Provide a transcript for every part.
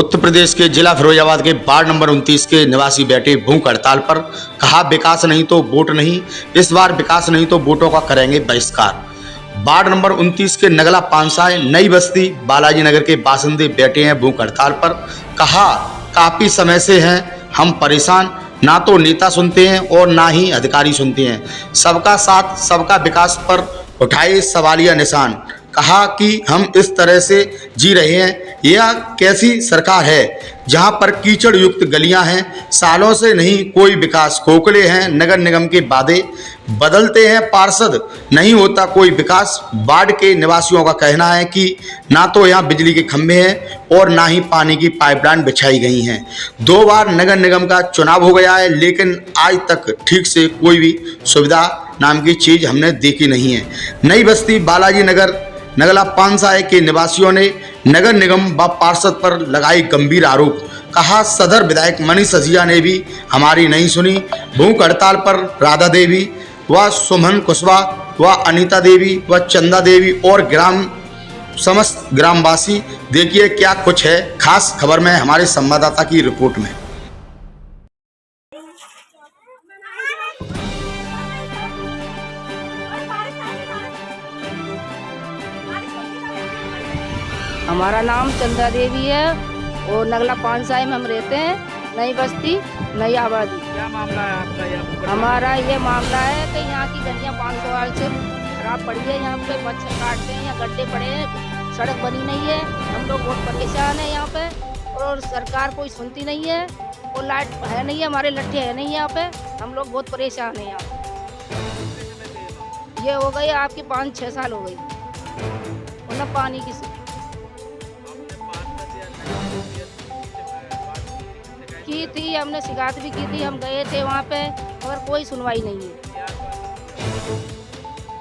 उत्तर प्रदेश के जिला फिरोजाबाद के वार्ड नंबर 29 के निवासी बैठे भूख हड़ताल पर। कहा विकास नहीं तो वोट नहीं, इस बार विकास नहीं तो वोटों का करेंगे बहिष्कार। वार्ड नंबर 29 के नगला पानसाय नई बस्ती बालाजी नगर के बासिंदे बैठे हैं भूख हड़ताल पर। कहा काफी समय से हैं हम परेशान, ना तो नेता सुनते हैं और ना ही अधिकारी सुनते हैं। सबका साथ सबका विकास पर उठाए सवालिया निशान। कहा कि हम इस तरह से जी रहे हैं, यह कैसी सरकार है जहां पर कीचड़ युक्त गलियां हैं, सालों से नहीं कोई विकास, खोखले हैं नगर निगम के वादे, बदलते हैं पार्षद, नहीं होता कोई विकास। वार्ड के निवासियों का कहना है कि ना तो यहाँ बिजली के खंभे हैं और ना ही पानी की पाइपलाइन बिछाई गई हैं। 2 बार नगर निगम का चुनाव हो गया है, लेकिन आज तक ठीक से कोई भी सुविधा नाम की चीज़ हमने देखी नहीं है। नई बस्ती बालाजी नगर नगला पानसाय के निवासियों ने नगर निगम व पार्षद पर लगाई गंभीर आरोप। कहा सदर विधायक मनीष सजिया ने भी हमारी नहीं सुनी। भूख हड़ताल पर राधा देवी व सुमन कुशवाहा व अनीता देवी व चंदा देवी और समस्त ग्रामवासी। देखिए क्या कुछ है खास खबर में हमारे संवाददाता की रिपोर्ट में। हमारा नाम चंदा देवी है और नगला पानसाय में हम रहते हैं, नई बस्ती नई आबादी। क्या मामला है आपका? हमारा ये मामला है कि यहाँ की गलियाँ 500 साल से खराब पड़ी है, यहाँ पे मच्छर काटते हैं, यहाँ गड्ढे पड़े हैं, सड़क बनी नहीं है, हम लोग बहुत परेशान हैं यहाँ पे। और सरकार कोई सुनती नहीं है और लाइट है नहीं है, हमारे लट्ठे है नहीं यहाँ पे, हम लोग बहुत परेशान हैं यहाँ। ये हो गई आपकी 5-6 साल हो गई और न पानी की थी, हमने शिकायत भी की थी, हम गए थे वहाँ पे और कोई सुनवाई नहीं है।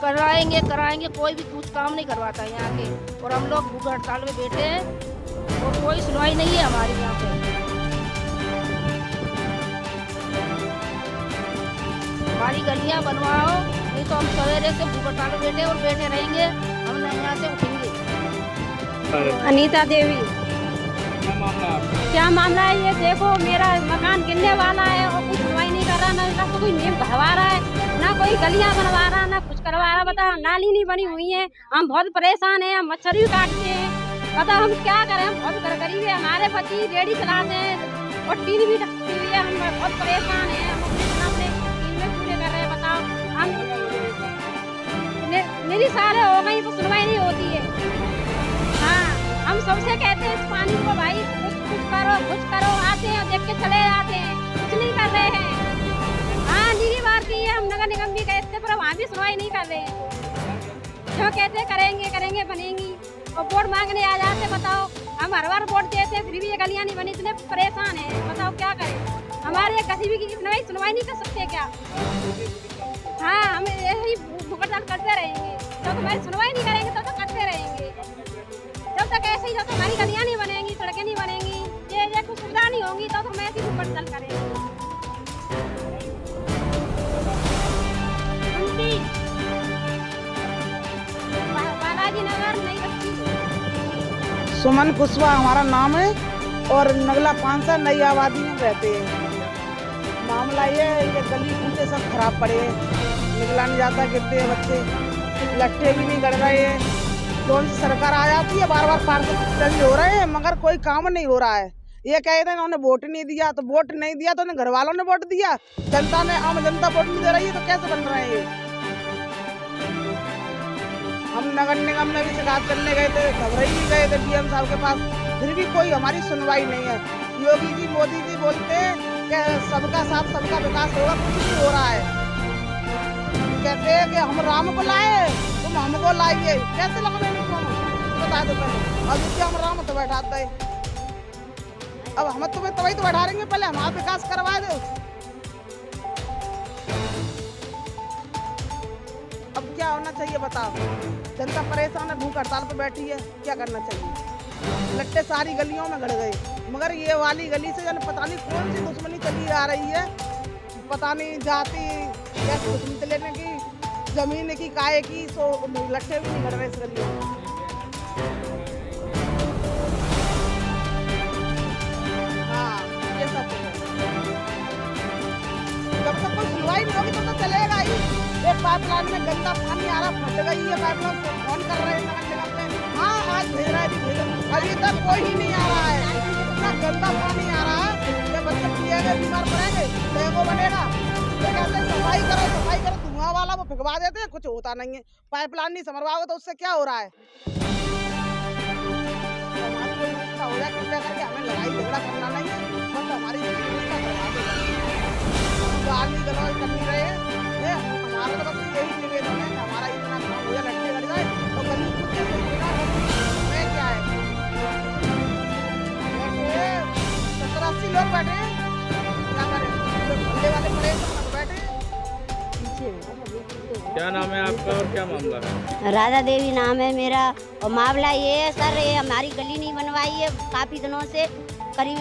कराएंगे कोई भी कुछ काम नहीं करवाता यहाँ के, और हम लोग भूख हड़ताल में बैठे हैं और कोई सुनवाई नहीं है हमारी यहाँ पे। हमारी गलियाँ बनवाओ, नहीं तो हम सवेरे से भूख हड़ताल में बैठे और बैठे रहेंगे, हम यहाँ से उठेंगे। अनीता देवी। क्या मामला है ये देखो, मेरा मकान गिरने वाला है और कुछ सुनवाई नहीं कर रहा, ना कोई नियम भरवा रहा है, ना कोई गलियां बनवा रहा, ना कुछ करवा रहा। बताओ नाली नहीं बनी हुई है, हम बहुत परेशान हैं, हम मच्छर भी काटते हैं। बताओ हम क्या करें, हम बहुत गरीब है, हमारे बच्चे रेडी चलाते हैं और टीन भी ढकती हुई है, हम बहुत परेशान हैं, हम अपने टीन में पूरे कर रहे हैं। बताओ हम मेरी सारे हो गई तो सुनवाई नहीं होती है। हाँ, हम सबसे कहते हैं इस पानी को भाई कुछ करो, आते हैं देख के चले आते हैं, कुछ नहीं कर रहे हैं। हाँ, नीली बार की है, हम नगर निगम भी गए थे पर वहाँ भी सुनवाई नहीं कर रहे हैं। जो कहते करेंगे बनेंगी और वोट मांगने आ जाते। बताओ हम हर बार वोट देते फिर भी ये गलियाँ नहीं बनी, इतने परेशान हैं। बताओ क्या करें, हमारे गरीबी की सुनवाई नहीं कर सकते क्या? हाँ, हम यही भूख हड़ताल करते रहेंगे, जब हमारी सुनवाई नहीं करेंगे तब तक करते रहेंगे, जब तक ऐसे ही, जब तक हमारी गलियाँ नहीं बनेंगी, सड़कें नहीं बनेंगी, ये कुछ सुविधा नहीं होंगी, तो हम ऐसी भूख हड़ताल करेंगे। बालाजी नगर नई बस्ती। सुमन कुशवाहा हमारा नाम है और नगला पानसाय नई आबादी में रहते हैं। मामला ये गली कूचे सब खराब पड़े हैं, निकला नहीं जाता, गिरते हैं बच्चे, लट्ठे भी नहीं गड़ रहे हैं। कौन सी सरकार आ जाती है, बार बार पार्षद चेंज हो रहे हैं मगर कोई काम नहीं हो रहा है। ये कहते हैं उन्होंने वोट नहीं दिया, तो वोट नहीं दिया तो घर वालों ने वोट दिया, जनता ने, आम जनता वोट नहीं दे रही है, तो कैसे बन रहे हैं? हम नगर निगम में भी शिकायत करने गए थे, घबराई भी गए थे डीएम साहब के पास, फिर भी कोई हमारी सुनवाई नहीं है। योगी जी मोदी जी बोलते हैं कि सबका साथ सबका विकास होगा, कुछ नहीं हो रहा है। कहते हैं कि हम राम को लाए, तुम हमको लाइए, कैसे लगावे बता दो पहले। अब इससे हम राम तो बैठाते हैं, अब हम तुम्हें तभी तो बैठा रहेंगे, पहले हमारा विकास करवा दो। अब क्या होना चाहिए बताओ? जनता परेशान है, भूख हड़ताल पे बैठी है, क्या करना चाहिए? लट्टे सारी गलियों में गड़ गए, मगर ये वाली गली से जन पता नहीं कौन सी दुश्मनी चली आ रही है, पता नहीं जाती कैसे दुश्मनी लेने की, जमीन की काय की, सो लट्टे भी नहीं गड़ रहे इस गली में। पाइपलाइन में गंदा पानी आ रहा, फट गई है पाइपलाइन, फोन कर रहे हैं नगर निगम में, हाँ आज भेज रहा है, अभी तक कोई ही नहीं आ रहा है। इतना गंदा पानी आ रहा है कि बच्चे पिएंगे बीमार पड़ेंगे, डेंगू बनेगा। तो कहते हैं सफाई करो, धुआं वाला वो फिकवा देते हैं, कुछ होता नहीं है। पाइपलाइन नहीं समरवाओगे तो उससे क्या हो रहा है? हमारी कोई व्यवस्था हो जाए, कृपया करके, हमें लड़ाई झगड़ा करना नहीं है, बस हमारी व्यवस्था करवा दो। गाली गलौज कर नहीं रहे हैं, हमारा तो बस यही निवेदन है कि हमारा इतना काम हो जाए, लटके लड़ जाए तो गली कुत्ते से बिना मैं क्या है, 70-80 लोग बैठे हैं, क्या करें, भल्ले वाले पड़े तो बैठे। क्या नाम है आपका और क्या मामला है? राधा देवी नाम है मेरा। और मामला ये है सर, ये हमारी गली नहीं बनवाई है काफ़ी दिनों से, करीब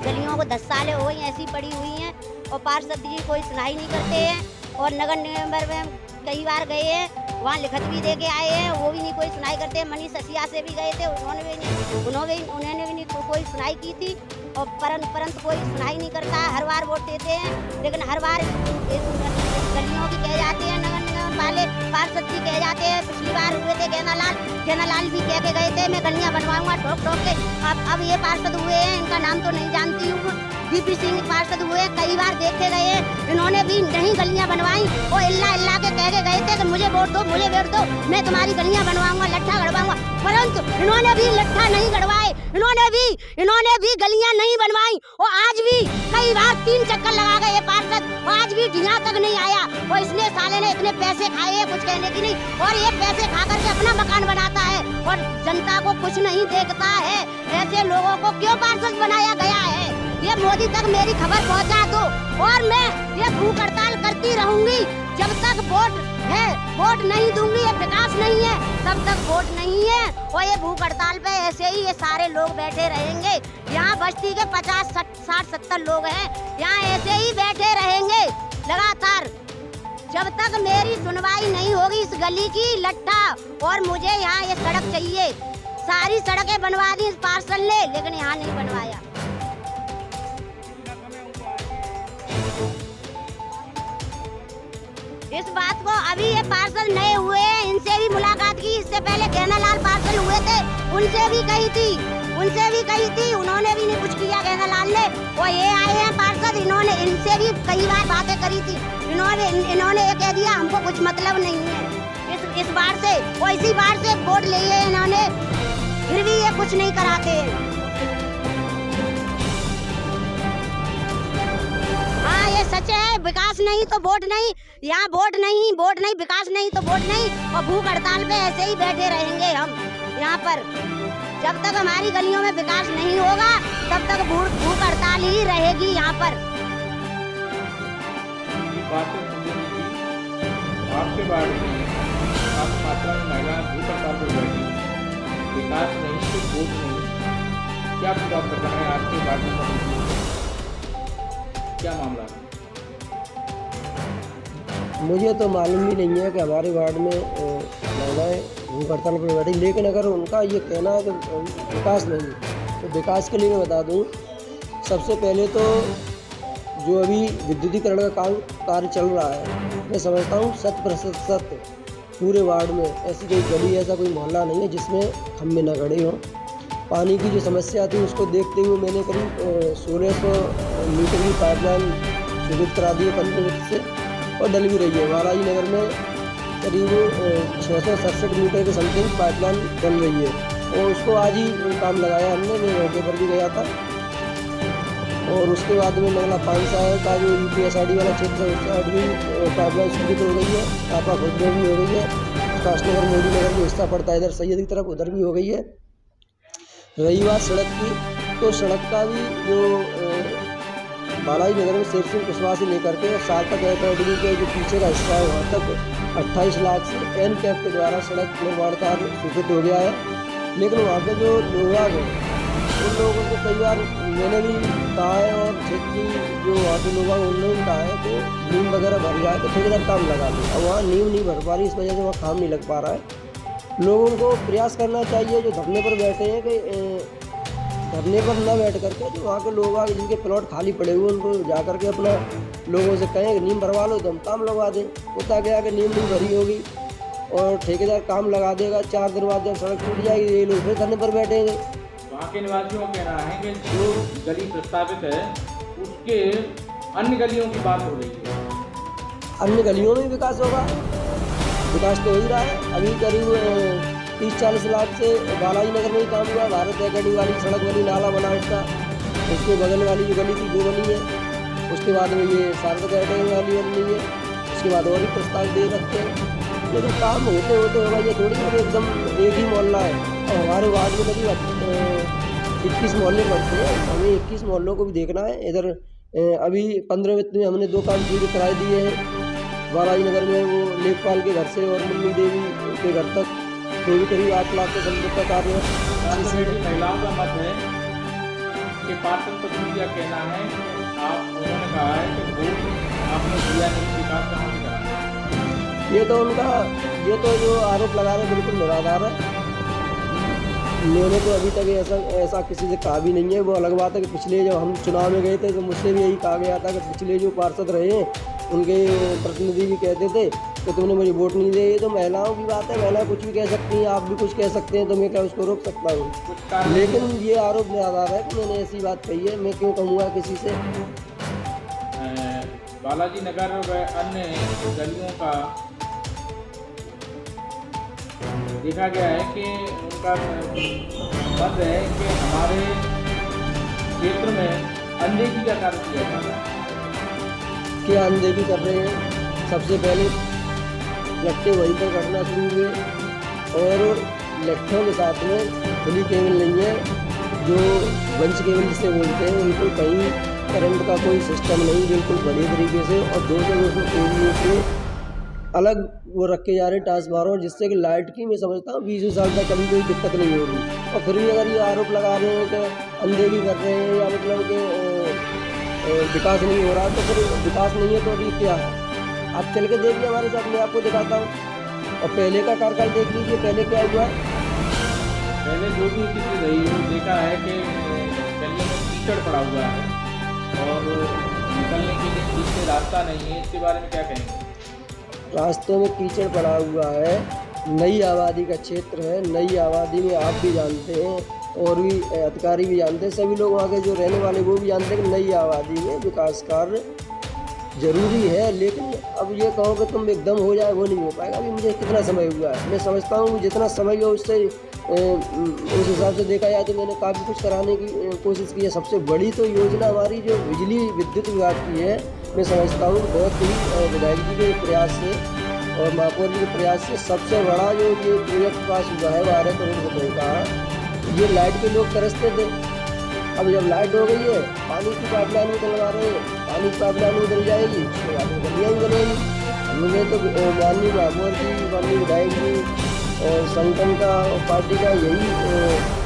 गलियों को 10 सालें हो गई ऐसी पड़ी हुई हैं, और पार्षद जी कोई सुनाई नहीं करते हैं। और नगर निगम में कई बार गए हैं, वहाँ लिखत भी दे के आए हैं, वो भी नहीं कोई सुनाई करते। मनीष ससिया से भी गए थे, उन्होंने भी नहीं कोई सुनाई की थी, और परंतु कोई सुनाई नहीं करता। हर बार वोट देते हैं, लेकिन हर बार गलियों की कह जाते हैं, नगर निगम वाले पार्षद जी कह जाते हैं। पिछली बार हुए थे गेना लाल भी कह के गए थे मैं गलियाँ बनवाऊंगा ठोक के। अब ये पार्षद हुए हैं, इनका नाम तो नहीं जानती हूँ, DP सिंह पार्षद हुए, कई बार देखे गए, इन्होंने भी नहीं गलियाँ बनवाई। और इल्ला के कह के गए थे कि मुझे वोट दो, मैं तुम्हारी गलियाँ बनवाऊंगा, लट्ठा गड़वाऊंगा, परंतु इन्होंने भी लट्ठा नहीं गड़वाए, इन्होंने भी गलियाँ नहीं बनवाई। और आज भी कई बार 3 चक्कर लगा गए पार्षद, आज भी यहाँ तक नहीं आया। और इसने साले ने इतने पैसे खाए हैं, कुछ कहने की नहीं, और ये पैसे खा करके अपना मकान बनाता है और जनता को कुछ नहीं देखता है। ऐसे लोगों को क्यों पार्षद बनाया गया है? ये मोदी तक मेरी खबर पहुंचा दो, और मैं ये भूख हड़ताल करती रहूंगी जब तक वोट नहीं दूंगी। ये विकास नहीं है तब तक वोट नहीं है। और ये भूख हड़ताल पे ऐसे ही ये सारे लोग बैठे रहेंगे। यहाँ बस्ती के 50-60-70 लोग हैं, यहाँ ऐसे ही बैठे रहेंगे लगातार जब तक मेरी सुनवाई नहीं होगी इस गली की लट्ठा। और मुझे यहाँ ये सड़क चाहिए, सारी सड़कें बनवा दी इस पार्षद ने, लेकिन यहाँ नहीं बनवाया। इस बात को अभी ये पार्षद नए हुए हैं, इनसे भी मुलाकात की, इससे पहले गेना लाल पार्षद हुए थे, उनसे भी कही थी, उन्होंने भी नहीं कुछ किया गेना लाल ने। और ये आए हैं पार्षद, इन्होंने इनसे भी कई बार बातें करी थी, इन्होंने ये कह दिया हमको कुछ मतलब नहीं है इस बार से, और इसी बार से वोट लिए इन्होंने, फिर भी ये कुछ नहीं कराते हैं। हाँ ये सच है, विकास नहीं तो वोट नहीं, यहाँ वोट नहीं, विकास नहीं तो वोट नहीं। और भूख हड़ताल पे ऐसे ही बैठे रहेंगे हम यहाँ पर, जब तक हमारी गलियों में विकास नहीं होगा तब तक भूख हड़ताल ही रहेगी यहाँ पर। आपके बारे में आप मात्रा में महिला भूख हड़ताल पर बैठी, विकास नहीं तो वोट नहीं, क्या पूरा करना है आपके बारे में, क्या मामला है? मुझे तो मालूम ही नहीं है कि हमारे वार्ड में महिलाएं भूख हड़ताल पर बैठी, लेकिन अगर उनका ये कहना है कि विकास नहीं, तो विकास के लिए मैं बता दूं, सबसे पहले तो जो अभी विद्युतीकरण का कार्य चल रहा है, मैं समझता हूँ 100% पूरे वार्ड में ऐसी कोई गली, ऐसा कोई मोहल्ला नहीं है जिसमें खंभे न गड़े हों। पानी की जो समस्या थी उसको देखते हुए मैंने करीब 1600 मीटर की पाइपलाइन सुविधा करा दी है 15 मिनट से, और डल भी रही है। महाराजी नगर में करीब 667 मीटर के समथिंग पाइपलाइन डल रही है, और उसको आज ही काम लगाया हमने, मैं मौके पर भी गया था। और उसके बाद में मंगला पानसा का जो UPSID वाला क्षेत्र है, उसका भी पाइपलाइन स्वीकृत हो गई है, आपा खुद में भी हो गई है, काशनगर मोदी नगर जो हिस्सा पड़ता है इधर सैयद की तरफ, उधर भी हो गई है। रही बात सड़क की, तो सड़क का भी जो बालाई नगर में शेर सिंह कुशवाहा से लेकर के सार्थक एकेडमी के जो पीछे का हिस्सा है वहाँ तक 28 लाख से NCAP के द्वारा सड़क निर्माण कार्य स्वीकृत हो गया है। लेकिन वहाँ के जो लोग हैं उन लोगों को कई बार मैंने भी कहा है, और क्षेत्र की जो वहाँ के लोग हैं उन्होंने भी कहा है कि नीम वगैरह भर जाए तो ठेकेदार काम लगा दें। अब वहाँ नीम नहीं भर पा रही, इस वजह से वहाँ काम नहीं लग पा रहा है। लोगों को प्रयास करना चाहिए जो धरने पर बैठे हैं कि धरने पर न बैठ करके जो वहाँ के लोग आगे जिनके प्लॉट खाली पड़े हुए उनको जा करके अपना लोगों से कहें कि नीम भरवा लो तो हम काम लगवा दें। होता गया कि नीम नहीं भरी होगी और ठेकेदार काम लगा देगा, 4 दिन बाद जब सड़क टूट जाएगी ये लोग फिर धरने पर बैठेंगे। वहाँ के निवासियों का कहना है कि जो गली प्रस्तावित है उसके अन्य गलियों की बात हो रही है। अन्य गलियों में विकास होगा, विकास तो हो ही रहा है। अभी करीब 30-40 लाख से बालाजी नगर में ही काम हुआ। भारत एकेडमी वाली सड़क बनी, नाला बना उसका, उसके बगल वाली जो गली थी वो बनी है। उसके बाद में ये सारदा एकेडमी वाली बनी है। उसके बाद और भी प्रस्ताव दे रखते हैं, लेकिन काम होते होते होगा। ये थोड़ी कि एकदम एक ही मोहल्ला है और हमारे वार्ड में करीब 21 मोहल्ले पड़ते हैं। हमें 21 मोहल्लों को भी देखना है। इधर अभी 15 वित्त में हमने 2 काम पूरे कराए दिए हैं। बालाजी नगर में वो लेखपाल के घर से और मुन्नी देवी के घर तक तो भी करीब 8 लाख के समझौता का कार्य है। महिलाओं का मत है कि पार्षद प्रतिनिधि का कहना है कि उन्होंने कहा है कि वोट आपने दिया नहीं, विकास कहाँ से करा। ये तो जो आरोप लगा रहे हैं बिल्कुल निराधार है। मैंने तो अभी तक ऐसा किसी से कहा भी नहीं है। वो अलग बात है कि पिछले जब हम चुनाव में गए थे तो मुझसे भी यही कहा गया था कि पिछले जो पार्षद रहे हैं उनके प्रतिनिधि भी कहते थे कि तुमने मुझे वोट नहीं दिया। ये तो महिलाओं की बात है, महिला कुछ भी कह सकती हैं, आप भी कुछ कह सकते हैं, तो मैं क्या उसको रोक सकता हूँ। लेकिन ये आरोप निराधार है कि मैंने ऐसी बात कही है। मैं क्यों कहूँगा किसी से। बालाजी नगर व अन्य गलियों का देखा गया है कि उनका मत है कि हमारे क्षेत्र में अनदेखी का कार्य किया जा रहा है। क्या अनदेखी कर रहे हैं? सबसे पहले लट्ठे वहीं पर कटना शुरू हुए और लट्ठों के साथ में खुली केबल नहीं है, जो बंच केबल जिसे बोलते हैं, बिल्कुल कहीं करंट का कोई सिस्टम नहीं, बिल्कुल बढ़िया तरीके से। और 200 से अलग वो रखे जा रहे ट्रांसफार्मर, जिससे कि लाइट की मैं समझता हूँ 20 साल तक कभी कोई दिक्कत नहीं होगी। और फिर भी अगर ये आरोप लगा रहे हैं कि अनदेखी कर रहे हैं या मतलब कि विकास नहीं हो रहा, तो फिर विकास नहीं है तो अभी क्या है? आप चल के देखिए हमारे साथ, मैं आपको दिखाता हूँ। और पहले का कार्यकाल देख लीजिए, पहले क्या हुआ है। पहले जो भी स्थिति रही है देखा है कि गलियों में कीचड़ पड़ा हुआ है और निकलने के लिए ठीक से रास्ता नहीं है। इसके बारे में क्या कहेंगे? रास्तों में कीचड़ पड़ा हुआ है, नई आबादी का क्षेत्र है। नई आबादी में आप भी जानते हैं और भी अधिकारी भी जानते हैं, सभी लोग वहाँ के जो रहने वाले वो भी जानते हैं कि नई आबादी में विकास कार्य जरूरी है। लेकिन अब ये कहो कि तुम एकदम हो जाए, वो नहीं हो पाएगा। अभी मुझे कितना समय हुआ है, मैं समझता हूँ जितना समय हो उससे उस हिसाब से देखा जाए तो मैंने काफ़ी कुछ कराने की कोशिश की है। सबसे बड़ी तो योजना हमारी जो बिजली विद्युत विभाग की है, मैं समझता हूँ बहुत ही विधायक जी के प्रयास से और महापौर जी के प्रयास से सबसे बड़ा जो ये प्रोजेक्ट पास हुआ है 12 करोड़ रुपये का। ये लाइट के लोग तरसते थे, अब जब लाइट हो गई है, पानी की पाइपलाइन भी डलवा रहे हैं, पानी की पाइपलाइन भी डल जाएगी, उसके बाद में गलियाँ भी बनेगी। हमने तो माननीय महापौर जी, माननीय विधायक जी और संगठन का और पार्टी का यही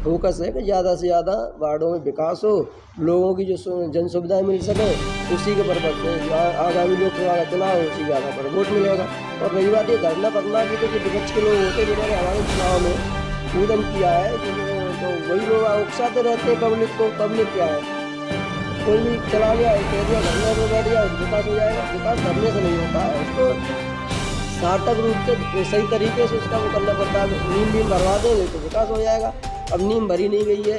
फोकस है कि ज़्यादा से ज़्यादा वार्डों में विकास हो, लोगों की जो जन सुविधाएँ मिल सके, उसी के पर्पज से आगामी लोकसभा का चुनाव हो, उसी के आधार पर वोट मिलेगा। और रही बात ये धरना करना की, तो जो विपक्ष के लोग होते जिन्होंने हमारे चुनाव में पूजन किया है, तो वही लोग उकसाते रहते हैं पब्लिक को। पब्लिक क्या है, कोई भी चला गया कह दिया धरने में बैठ गया विकास हो जाएगा। विकास धरने से नहीं होता है, उसको सार्थक रूप से सही तरीके से उसका वो करना पड़ता है। नीम भरवा देंगे तो विकास हो जाएगा। अब नीम भरी नहीं गई है।